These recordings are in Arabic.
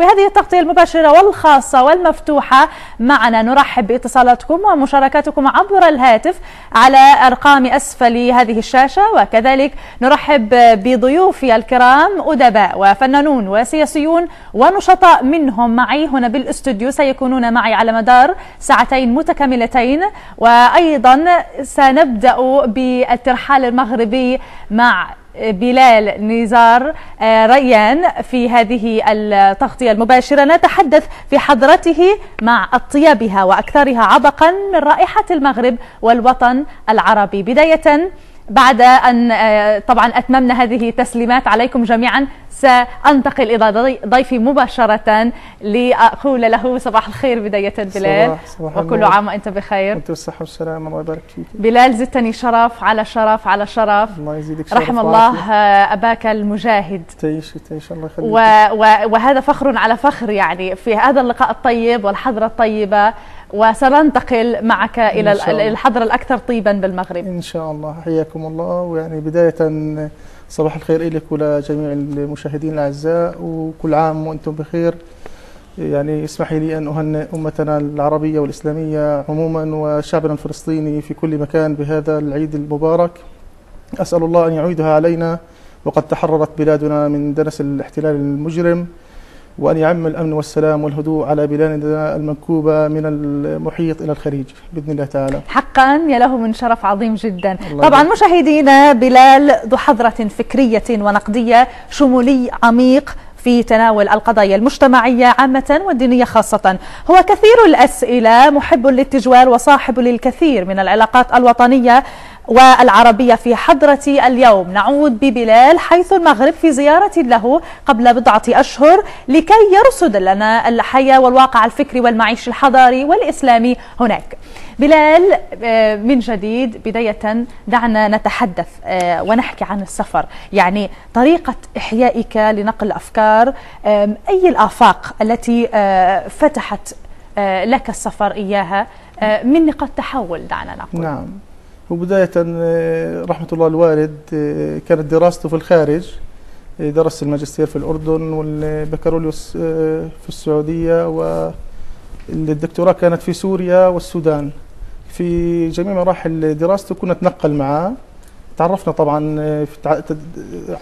في هذه التغطية المباشرة والخاصة والمفتوحة معنا. نرحب باتصالاتكم ومشاركاتكم عبر الهاتف على أرقام أسفل هذه الشاشة، وكذلك نرحب بضيوفي الكرام أدباء وفنانون وسياسيون ونشطاء منهم معي هنا بالاستوديو، سيكونون معي على مدار ساعتين متكاملتين. وأيضا سنبدأ بالترحال المغربي مع بلال نزار ريان في هذه التغطية المباشرة. نتحدث في حضرته مع أطيبها وأكثرها عبقا من رائحة المغرب والوطن العربي. بداية بعد أن طبعا أتممنا هذه التسليمات عليكم جميعا، سأنتقل إلى ضيفي مباشرة لأقول له صباح الخير. بداية بلال، صباح وكل عام وأنت بخير. أنت بالصحة والسلامة، الله يبارك فيك. بلال، زدتني شرف على شرف على شرف. الله يزيدك شرف. رحم الله أباك المجاهد. تعيش الله يخليك. وهذا فخر على فخر يعني في هذا اللقاء الطيب والحضرة الطيبة، وسننتقل معك إلى الحضرة الأكثر طيبا بالمغرب إن شاء الله. حياكم الله. ويعني بداية صباح الخير لك ولجميع المشاهدين الأعزاء، وكل عام وأنتم بخير. يعني اسمحي لي أن أهنئ أمتنا العربية والإسلامية عموما وشعبنا الفلسطيني في كل مكان بهذا العيد المبارك. أسأل الله أن يعيدها علينا وقد تحررت بلادنا من دنس الاحتلال المجرم، وأن يعم الأمن والسلام والهدوء على بلادنا المنكوبة من المحيط إلى الخليج بإذن الله تعالى. حقا له من شرف عظيم جدا. طبعا مشاهدينا، بلال ذو حضرة فكرية ونقدية، شمولي عميق في تناول القضايا المجتمعية عامة والدينية خاصة. هو كثير الأسئلة، محب للتجوال، وصاحب للكثير من العلاقات الوطنية والعربية. في حضرتي اليوم نعود ببلال حيث المغرب في زيارة له قبل بضعة أشهر لكي يرصد لنا الحياة والواقع الفكري والمعيشي الحضاري والإسلامي هناك. بلال، من جديد بداية دعنا نتحدث ونحكي عن السفر، يعني طريقة إحيائك لنقل الأفكار. أي الآفاق التي فتحت لك السفر إياها من نقاط تحول، دعنا نقول. نعم. وبداية رحمة الله الوالد كانت دراسته في الخارج، درس الماجستير في الأردن والبكالوريوس في السعودية، والدكتوراه كانت في سوريا والسودان. في جميع مراحل دراسته كنا نتنقل معه. تعرفنا طبعا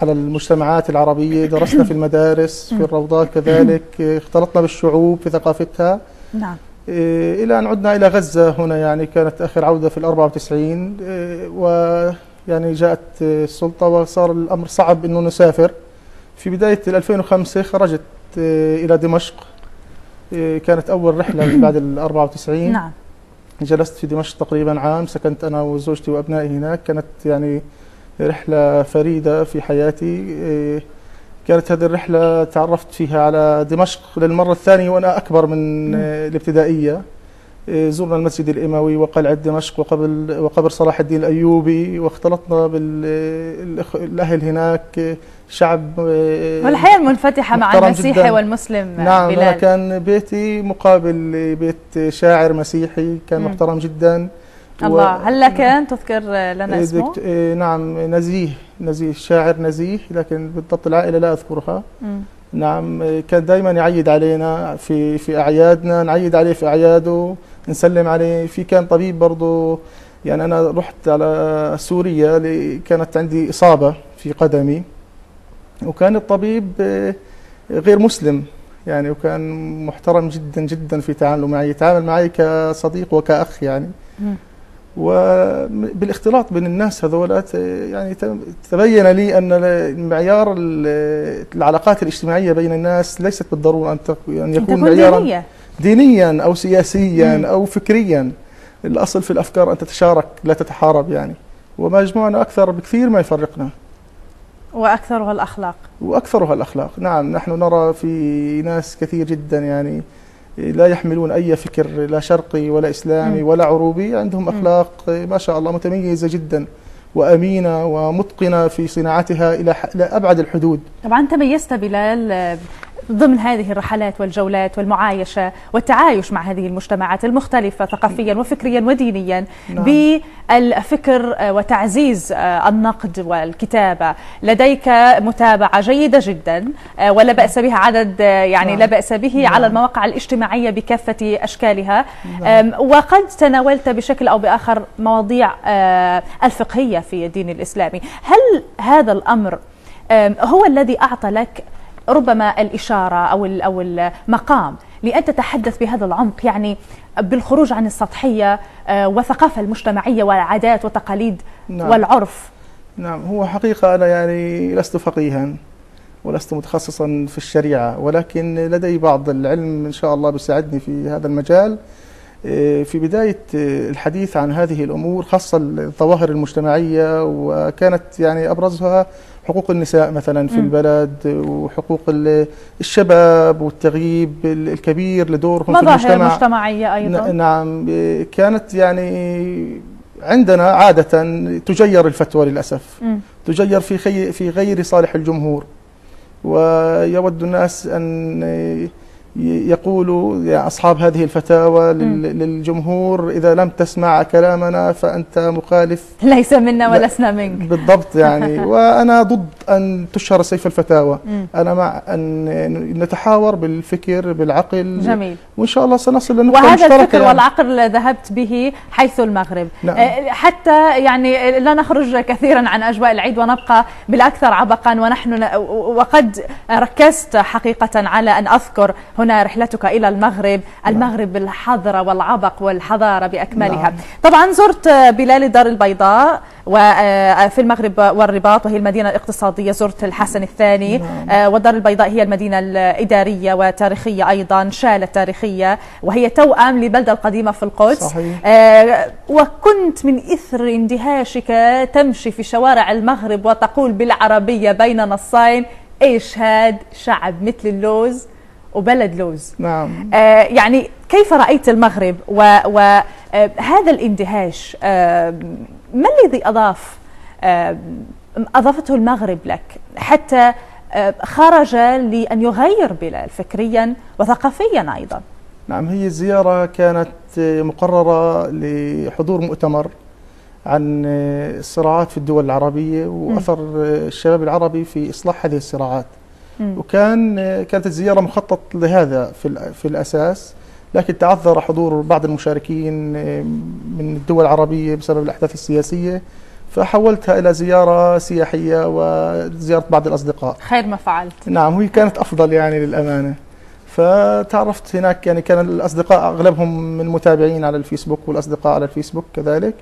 على المجتمعات العربية، درسنا في المدارس في الروضات كذلك، اختلطنا بالشعوب في ثقافتها. نعم. إلى أن عدنا إلى غزة هنا، يعني كانت آخر عودة في 94، ويعني جاءت السلطة وصار الأمر صعب أنه نسافر. في بداية 2005 خرجت إلى دمشق، كانت أول رحلة بعد 94. نعم. جلست في دمشق تقريبا عام، سكنت أنا وزوجتي وأبنائي هناك. كانت يعني رحلة فريدة في حياتي. كانت هذه الرحلة تعرفت فيها على دمشق للمرة الثانية وأنا أكبر من الابتدائية. زرنا المسجد الإموي وقلعة دمشق وقبر صلاح الدين الأيوبي، واختلطنا بالأهل هناك، شعب والحياة المنفتحة مع المسيحي جداً والمسلم. نعم. بلال، كان بيتي مقابل بيت شاعر مسيحي كان محترم جدا. الله، هل لك أن تذكر لنا اسمه؟ نعم، نزيه، الشاعر نزيه، لكن بالضبط العائلة لا أذكرها. نعم. كان دائما يعيد علينا في أعيادنا، نعيد عليه في أعياده، نسلم عليه. كان طبيب برضو، يعني أنا رحت على سوريا، كانت عندي إصابة في قدمي، وكان الطبيب غير مسلم يعني، وكان محترم جدا جدا في تعامله معي، يتعامل معي كصديق وكأخ يعني. وبالاختلاط بين الناس هذولات يعني تبين لي أن معيار العلاقات الاجتماعية بين الناس ليست بالضرورة أن يكون معيارا دينيا أو سياسيا أو فكريا. الأصل في الأفكار أن تتشارك لا تتحارب يعني، وما يجمعنا أكثر بكثير ما يفرقنا، وأكثرها الأخلاق. نعم. نحن نرى في ناس كثير جدا يعني لا يحملون أي فكر، لا شرقي ولا إسلامي ولا عروبي، عندهم أخلاق ما شاء الله متميزة جدا وأمينة ومتقنة في صناعتها إلى أبعد الحدود. طبعا تميزت بلال ضمن هذه الرحلات والجولات والمعايشة والتعايش مع هذه المجتمعات المختلفة ثقافيا وفكريا ودينيا بالفكر وتعزيز النقد والكتابة، لديك متابعة جيدة جدا ولا بأس بها، عدد يعني لا بأس به على المواقع الاجتماعية بكافة أشكالها، وقد تناولت بشكل أو بآخر مواضيع الفقهية في الدين الإسلامي. هل هذا الأمر هو الذي أعطى لك ربما الإشارة أو المقام لأن تتحدث بهذا العمق، يعني بالخروج عن السطحية والثقافة المجتمعية والعادات والتقاليد والعرف؟ نعم، هو حقيقة أنا يعني لست فقيها ولست متخصصا في الشريعة، ولكن لدي بعض العلم إن شاء الله بيساعدني في هذا المجال. في بداية الحديث عن هذه الأمور خاصة الظواهر المجتمعية، وكانت يعني أبرزها حقوق النساء مثلا في البلد، وحقوق الشباب والتغييب الكبير لدورهم في المجتمع. مظاهر مجتمعية أيضا. نعم، كانت يعني عندنا عادة تجير الفتوى للأسف، تجير في غير صالح الجمهور، ويود الناس أن يقولوا يا أصحاب هذه الفتاوى للجمهور إذا لم تسمع كلامنا فأنت مخالف، ليس منا ولسنا منك. بالضبط يعني. وأنا ضد أن تشهر سيف الفتاوى، أنا مع أن نتحاور بالفكر بالعقل. جميل. وإن شاء الله سنصل لنقطة وهذا مشتركة الفكر يعني. والعقل ذهبت به حيث المغرب. نعم. حتى يعني لا نخرج كثيرا عن أجواء العيد ونبقى بالأكثر عبقا، وقد ركزت حقيقة على أن أذكر هنا رحلتك إلى المغرب، المغرب الحضرة والعبق والحضارة بأكملها. طبعا زرت بلاد الدار البيضاء وفي المغرب والرباط وهي المدينة الاقتصادية، زرت الحسن الثاني، والدار البيضاء هي المدينة الإدارية وتاريخية أيضا، شالة تاريخية وهي توأم للبلدة القديمة في القدس. صحيح. وكنت من إثر اندهاشك تمشي في شوارع المغرب وتقول بالعربية بين نصين: إيش هاد شعب مثل اللوز وبلد لوز. نعم. يعني كيف رأيت المغرب وهذا الاندهاش؟ ما الذي أضافته المغرب لك حتى خرج لأن يغير بلال فكريا وثقافيا أيضا؟ نعم، هي الزيارة كانت مقررة لحضور مؤتمر عن الصراعات في الدول العربية وأثر الشباب العربي في إصلاح هذه الصراعات، كانت الزيارة مخطط لهذا في الأساس، لكن تعذر حضور بعض المشاركين من الدول العربية بسبب الأحداث السياسية، فحولتها إلى زيارة سياحية وزيارة بعض الأصدقاء. خير ما فعلت. نعم، هي كانت أفضل يعني للأمانة. فتعرفت هناك، يعني كان الأصدقاء أغلبهم من متابعين على الفيسبوك، والأصدقاء على الفيسبوك كذلك.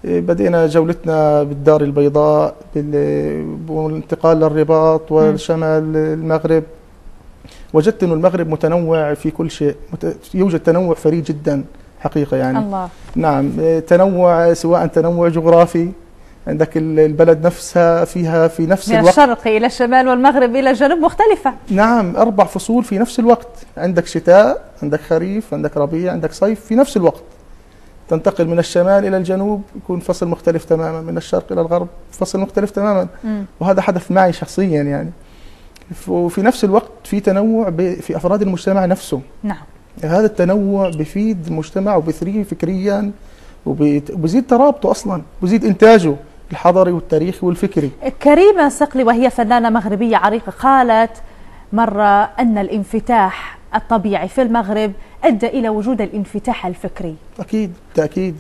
بدينا جولتنا بالدار البيضاء بالانتقال للرباط وشمال المغرب. وجدت أن المغرب متنوع في كل شيء، يوجد تنوع فريد جدا حقيقة يعني. الله. نعم، تنوع سواء تنوع جغرافي، عندك البلد نفسها فيها في نفس الوقت من الشرق إلى الشمال والمغرب إلى الجنوب مختلفة. نعم، 4 فصول في نفس الوقت، عندك شتاء، عندك خريف، عندك ربيع، عندك صيف في نفس الوقت. تنتقل من الشمال إلى الجنوب يكون فصل مختلف تماما، من الشرق إلى الغرب فصل مختلف تماما. وهذا حدث معي شخصيا يعني. وفي نفس الوقت في تنوع في أفراد المجتمع نفسه. نعم. هذا التنوع بيفيد المجتمع وبيثريه فكريا وبيزيد ترابطه أصلا، وبيزيد إنتاجه الحضاري والتاريخي والفكري. كريمة صقلي وهي فنانة مغربية عريقة قالت مرة أن الانفتاح الطبيعي في المغرب أدى إلى وجود الانفتاح الفكري. أكيد، تأكيد.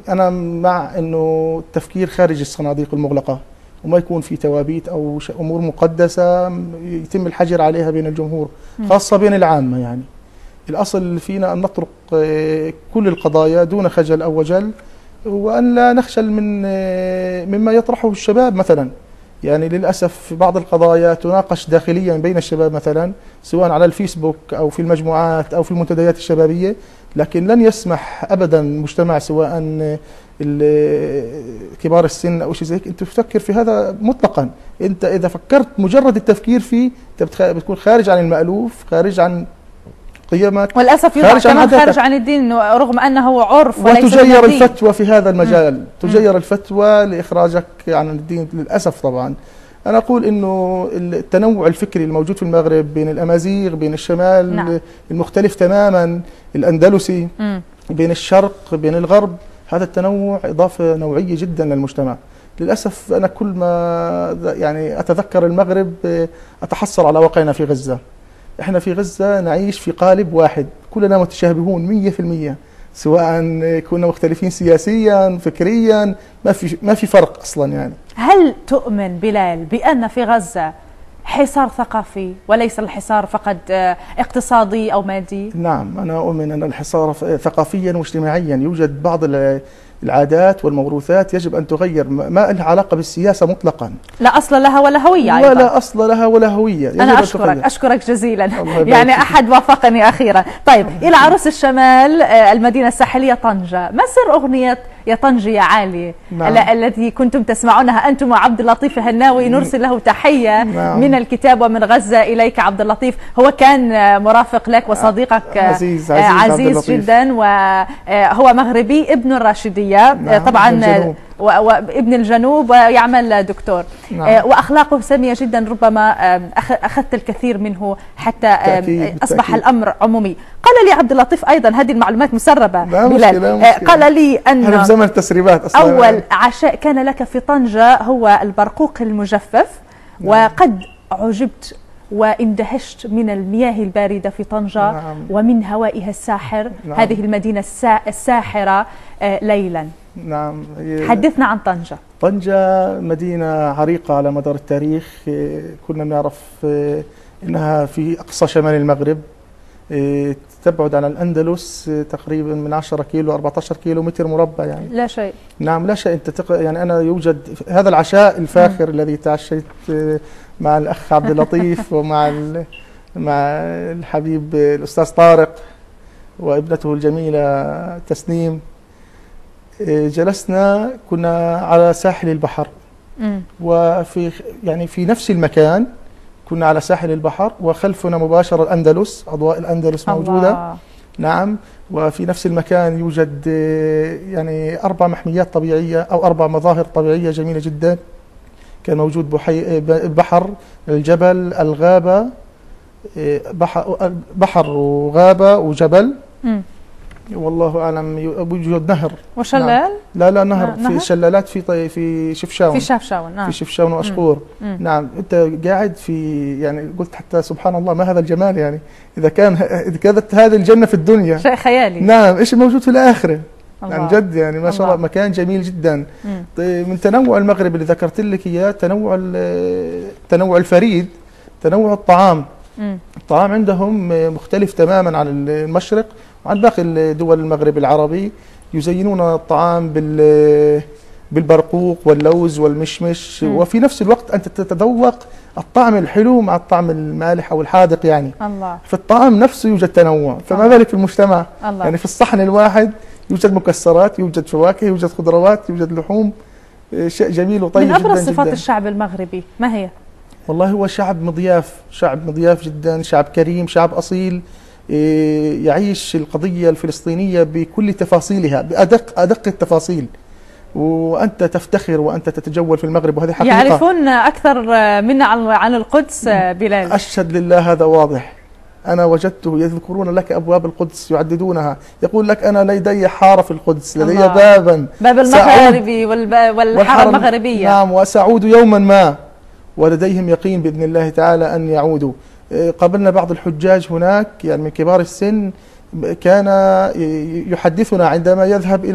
أنا مع أنه التفكير خارج الصناديق المغلقة، وما يكون في توابيت أو أمور مقدسة يتم الحجر عليها بين الجمهور، خاصة بين العامة. يعني الأصل فينا أن نطرق كل القضايا دون خجل أو وجل، وأن لا نخجل مما يطرحه الشباب مثلا. يعني للأسف بعض القضايا تناقش داخليا بين الشباب مثلا، سواء على الفيسبوك أو في المجموعات أو في المنتديات الشبابية، لكن لن يسمح أبدا المجتمع سواء كبار السن أو شيء زي هيك أنت تفكر في هذا مطلقا. أنت إذا فكرت مجرد التفكير فيه أنت بتكون خارج عن المألوف، خارج عن قيمك، وللأسف يوضع كمان خارج عن الدين رغم أنه عرف وليس وتجير الفتوى في هذا المجال. تجير الفتوى لإخراجك عن الدين للأسف. طبعا أنا أقول إنه التنوع الفكري الموجود في المغرب بين الأمازيغ، بين الشمال نعم. المختلف تماما، الأندلسي، بين الشرق، بين الغرب، هذا التنوع إضافة نوعية جدا للمجتمع. للأسف أنا كل ما يعني أتذكر المغرب أتحسر على واقعنا في غزة. إحنا في غزة نعيش في قالب واحد، كلنا متشابهون 100%، سواء كنا مختلفين سياسيا فكريا، ما في فرق أصلا يعني. هل تؤمن بلال بأن في غزة حصار ثقافي وليس الحصار فقط اقتصادي أو مادي؟ نعم، أنا أؤمن أن الحصار ثقافيا واجتماعيا. يوجد بعض العادات والموروثات يجب أن تغير، ما لها علاقة بالسياسة مطلقا. لا أصل لها ولا هوية أيضا. ولا أصل لها ولا هوية. أنا أشكرك جزيلا. يعني أحد وافقني أخيرا. طيب، إلى عروس الشمال المدينة الساحلية طنجة، ما سر أغنية يا طنجة يا عالي؟ نعم. التي كنتم تسمعونها أنتم وعبد اللطيف الهناوي، نرسل له تحية. نعم. من الكتاب ومن غزة إليك عبد اللطيف. هو كان مرافق لك وصديقك عزيز جدا، وهو مغربي ابن الراشدية. نعم. طبعا وابن الجنوب ويعمل دكتور. نعم. وأخلاقه سامية جدا، ربما أخذت الكثير منه حتى أصبح الأمر عمومي. قال لي عبد اللطيف أيضا، هذه المعلومات مسربة بلال، قال لي أن في زمن التسريبات أصلا أول عشاء كان لك في طنجة هو البرقوق المجفف. نعم. وقد عجبت واندهشت من المياه الباردة في طنجة. نعم. ومن هوائها الساحر. نعم. هذه المدينة الساحرة ليلا. نعم. حدثنا عن طنجة. طنجة مدينة عريقة على مدار التاريخ. كنا نعرف أنها في أقصى شمال المغرب، تبعد عن الأندلس تقريبا من 10 كيلو 14 كيلو متر مربع يعني. لا شيء. نعم، لا شيء. أنت يعني أنا يوجد هذا العشاء الفاخر الذي تعشيت مع الأخ عبد اللطيف ومع الحبيب الأستاذ طارق وابنته الجميلة تسنيم. جلسنا، كنا على ساحل البحر، وفي يعني في نفس المكان كنا على ساحل البحر، وخلفنا مباشرة الأندلس، أضواء الأندلس موجودة. الله. نعم. وفي نفس المكان يوجد يعني 4 محميات طبيعية أو 4 مظاهر طبيعية جميلة جدا. كان موجود بحر، الجبل، الغابة، بحر وغابة وجبل. والله أعلم. يوجد نهر وشلال. نعم. لا نهر. في شلالات في شفشاون. في شفشاون. في شفشاون وأشقور. نعم. أنت قاعد في يعني قلت حتى سبحان الله ما هذا الجمال يعني. إذا كانت هذه الجنة في الدنيا، شيء خيالي. نعم، إيش موجود في الآخرة؟ عن جد يعني ما شاء الله مكان جميل جدا. طيب، من تنوع المغرب اللي ذكرت لك إياه، تنوع الفريد، تنوع الطعام. الطعام عندهم مختلف تماما عن المشرق وعن باقي دول المغرب العربي. يزينون الطعام بالبرقوق واللوز والمشمش، وفي نفس الوقت أنت تتذوق الطعم الحلو مع الطعم المالح أو الحادق يعني. الله. في الطعام نفسه يوجد تنوع، فما بالك في المجتمع. الله. يعني في الصحن الواحد يوجد مكسرات، يوجد فواكه، يوجد خضروات، يوجد لحوم. شيء جميل وطيب جدا. من أبرز صفات الشعب المغربي ما هي؟ والله هو شعب مضياف جدا، شعب كريم، شعب أصيل، يعيش القضية الفلسطينية بكل تفاصيلها، بأدق التفاصيل. وأنت تفتخر وأنت تتجول في المغرب، وهذه حقيقة. يعرفون أكثر منا عن القدس بلال. أشهد لله هذا واضح. أنا وجدته يذكرون لك أبواب القدس، يعددونها، يقول لك أنا لدي حارة في القدس، لدي باب المغربي والحارة المغربية. نعم. وسأعود يوما ما، ولديهم يقين بإذن الله تعالى أن يعودوا. قابلنا بعض الحجاج هناك يعني من كبار السن، كان يحدثنا عندما يذهب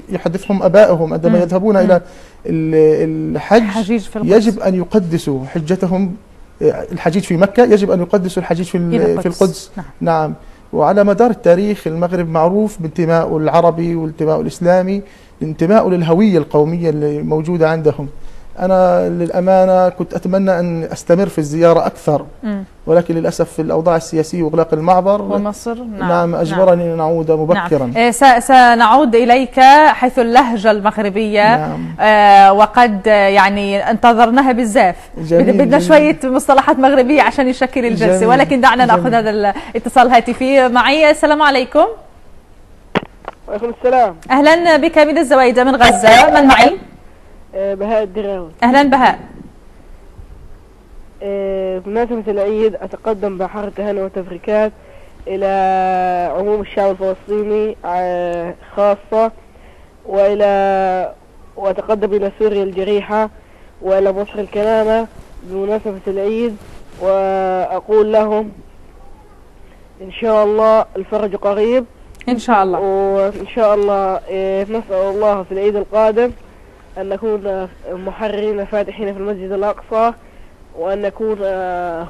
يحدثهم أبائهم عندما يذهبون إلى الحج، يجب أن يقدسوا حجتهم. الحجيج في مكة يجب أن يقدسوا الحجيج في القدس. نعم. وعلى مدار التاريخ المغرب معروف بانتمائه العربي وانتمائه الإسلامي، انتمائه للهوية القومية اللي موجودة عندهم. أنا للأمانة كنت أتمنى أن أستمر في الزيارة أكثر، ولكن للأسف الأوضاع السياسية وإغلاق المعبر ومصر نعم أجبرني أن نعود مبكرا. نعم. سنعود إليك حيث اللهجة المغربية. نعم. وقد يعني انتظرناها بزاف، بدنا شوية مصطلحات مغربية عشان يشكل الجلسة. جميل. ولكن دعنا نأخذ هذا الاتصال الهاتفي معي. السلام عليكم. وعليكم السلام. أهلا بك من الزوايدة من غزة. من معي؟ بهاء الدراوي. أهلا بهاء. بمناسبة العيد أتقدم بأحر التهاني والتبريكات إلى عموم الشعب الفلسطيني خاصة، وأتقدم إلى سوريا الجريحة وإلى مصر الكرامة بمناسبة العيد، وأقول لهم إن شاء الله الفرج قريب إن شاء الله. وإن شاء الله نسأل الله في العيد القادم أن نكون محررين فاتحين في المسجد الأقصى، وأن نكون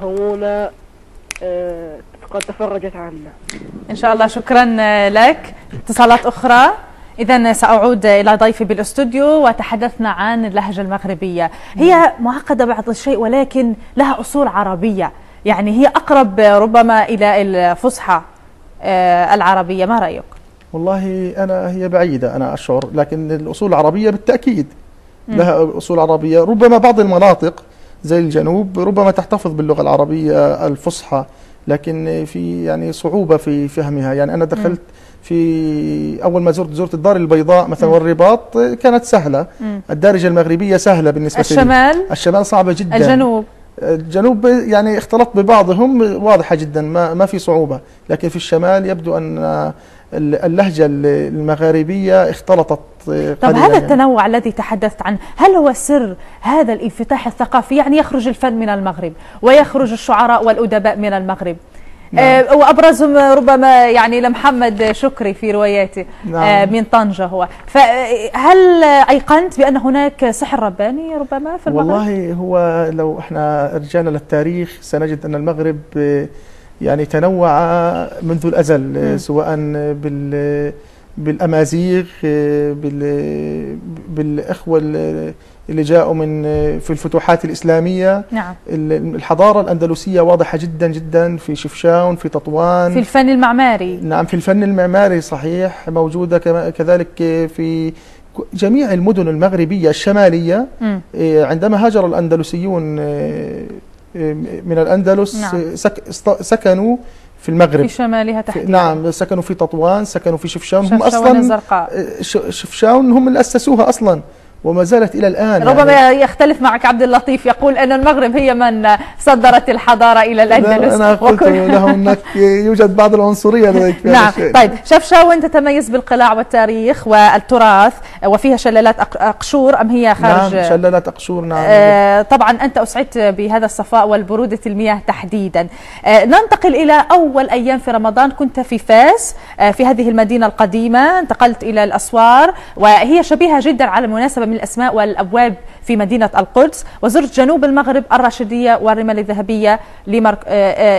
همومنا قد تفرجت عنا إن شاء الله. شكرا لك. اتصالات أخرى. إذا سأعود إلى ضيفي بالاستوديو، وتحدثنا عن اللهجة المغربية. هي معقدة بعض الشيء ولكن لها أصول عربية، يعني هي أقرب ربما إلى الفصحى العربية. ما رأيك؟ والله هي بعيدة أنا أشعر، لكن الأصول العربية بالتأكيد لها أصول عربية. ربما بعض المناطق زي الجنوب ربما تحتفظ باللغة العربية الفصحى، لكن في يعني صعوبة في فهمها. يعني أنا دخلت في أول ما زرت الدار البيضاء مثلا والرباط كانت سهلة. الدارجة المغربية سهلة بالنسبة لي. الشمال صعبة جدا. الجنوب يعني اختلط ببعضهم واضحة جدا، ما في صعوبة، لكن في الشمال يبدو أن اللهجة المغاربية اختلطت قليلا. طب هذا التنوع الذي تحدثت عنه، هل هو سر هذا الانفتاح الثقافي؟ يعني يخرج الفن من المغرب ويخرج الشعراء والأدباء من المغرب. نعم. وأبرزهم ربما يعني لمحمد شكري في رواياته. نعم. من طنجة هو. فهل أيقنت بأن هناك سحر رباني ربما في المغرب؟ والله هو لو احنا رجعنا للتاريخ سنجد أن المغرب يعني تنوع منذ الأزل، سواء بالأمازيغ، بالإخوة اللي جاءوا في الفتوحات الإسلامية. نعم. الحضارة الأندلسية واضحة جدا جدا في شفشاون، في تطوان، في الفن المعماري. نعم، في الفن المعماري صحيح موجودة كذلك في جميع المدن المغربية الشمالية. عندما هاجر الأندلسيون من الأندلس، نعم، سكنوا في المغرب، في شمالها تحديدا. نعم، سكنوا في تطوان، سكنوا في شفشاون. هم أصلا شفشاون هم اللي أسسوها أصلا، وما زالت إلى الآن. ربما يعني يختلف معك عبد اللطيف، يقول أن المغرب هي من صدرت الحضارة إلى الأندلس. أنا قلت له أنك يوجد بعض العنصرية لديك. نعم. طيب شفشاون تتميز بالقلاع والتاريخ والتراث، وفيها شلالات أقشور أم هي خارج؟ نعم، شلالات أقشور. نعم. طبعا أنت أسعدت بهذا الصفاء والبرودة المياه تحديدا. ننتقل إلى أول أيام في رمضان. كنت في فاس، في هذه المدينة القديمة، انتقلت إلى الأسوار، وهي شبيهة جدا على المناسبة من الأسماء والأبواب في مدينة القدس، وزرت جنوب المغرب، الراشدية والرمال الذهبية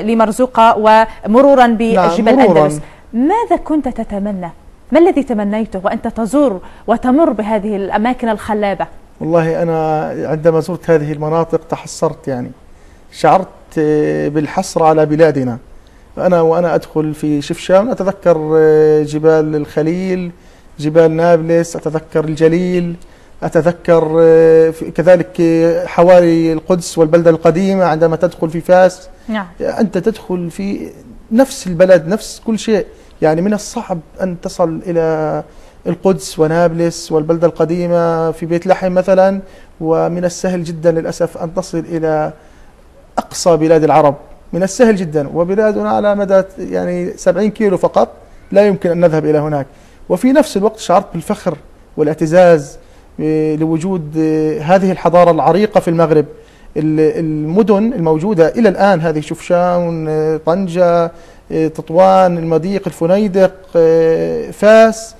لمرزوقة، ومرورا بجبال الأندلس. ماذا كنت تتمنى؟ ما الذي تمنيته وأنت تزور وتمر بهذه الأماكن الخلابة؟ والله أنا عندما زرت هذه المناطق تحسرت، يعني شعرت بالحسرة على بلادنا. وأنا أدخل في شفشاون أتذكر جبال الخليل، جبال نابلس، أتذكر الجليل، أتذكر كذلك حواري القدس والبلدة القديمة. عندما تدخل في فاس، نعم، أنت تدخل في نفس البلد، نفس كل شيء. يعني من الصعب أن تصل إلى القدس ونابلس والبلدة القديمة في بيت لحم مثلا، ومن السهل جدا للأسف أن تصل إلى أقصى بلاد العرب، من السهل جدا. وبلادنا على مدى يعني 70 كيلو فقط، لا يمكن أن نذهب إلى هناك. وفي نفس الوقت شعرت بالفخر والاعتزاز لوجود هذه الحضارة العريقة في المغرب. المدن الموجودة إلى الآن، هذه شفشاون، طنجة، تطوان، المضيق، الفنيدق، فاس،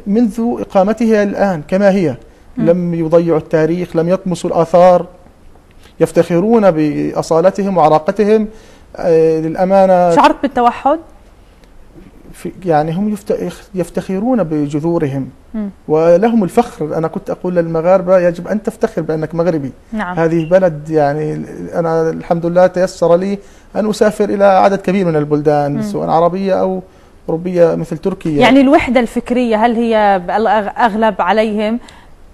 منذ إقامتها الآن كما هي، لم يضيعوا التاريخ، لم يطمسوا الآثار، يفتخرون بأصالتهم وعراقتهم. للأمانة شعرت بالتوحد؟ يعني هم يفتخرون بجذورهم ولهم الفخر. أنا كنت أقول للمغاربة يجب أن تفتخر بأنك مغربي. نعم. هذه بلد، يعني أنا الحمد لله تيسر لي أن أسافر إلى عدد كبير من البلدان، سواء عربية أو أوروبية مثل تركيا. يعني الوحدة الفكرية هل هي أغلب عليهم؟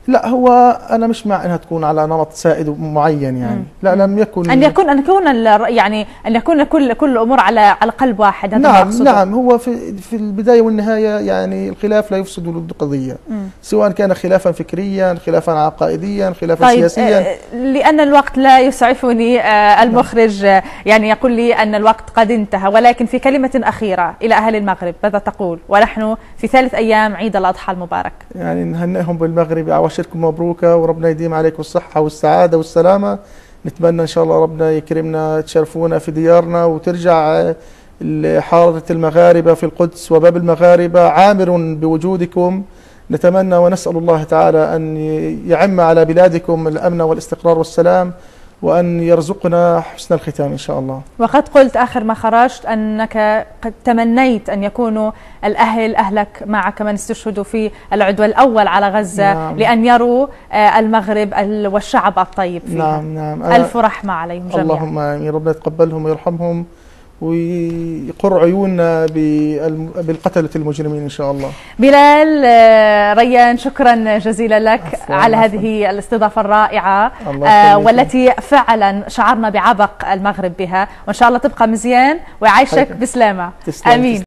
لا، هو أنا مش مع أنها تكون على نمط سائد معين يعني. لا، لم يكن أن يكون يعني أن يكون كل الأمور على قلب واحد. هذا نعم نعم. هو في البداية والنهاية يعني الخلاف لا يفسد الود قضية، سواء كان خلافا فكريا، خلافا عقائديا، خلافا سياسيا. لأن الوقت لا يسعفني، المخرج يعني يقول لي أن الوقت قد انتهى، ولكن في كلمة أخيرة إلى أهل المغرب ماذا تقول ونحن في 3 أيام عيد الأضحى المبارك؟ يعني نهنئهم بالمغرب، عواشركم مبروكة، وربنا يديم عليكم الصحة والسعادة والسلامة. نتمنى إن شاء الله ربنا يكرمنا، تشرفونا في ديارنا، وترجع حارة المغاربة في القدس وباب المغاربة عامر بوجودكم. نتمنى ونسأل الله تعالى أن يعم على بلادكم الأمن والاستقرار والسلام، وأن يرزقنا حسن الختام إن شاء الله. وقد قلت آخر ما خرجت أنك قد تمنيت أن يكونوا أهلك معك من استشهدوا في العدوى الأول على غزة. نعم. لأن يروا المغرب والشعب الطيب فيها. نعم نعم. ألف رحمة عليهم جميعا. اللهم آمين. ربنا يتقبلهم ويرحمهم ويقر عيوننا بالقتلة المجرمين إن شاء الله. بلال ريان، شكرا جزيلا لك على هذه الاستضافة الرائعة والتي فعلا شعرنا بعبق المغرب بها، وإن شاء الله تبقى مزيان ويعيشك بسلامة. آمين.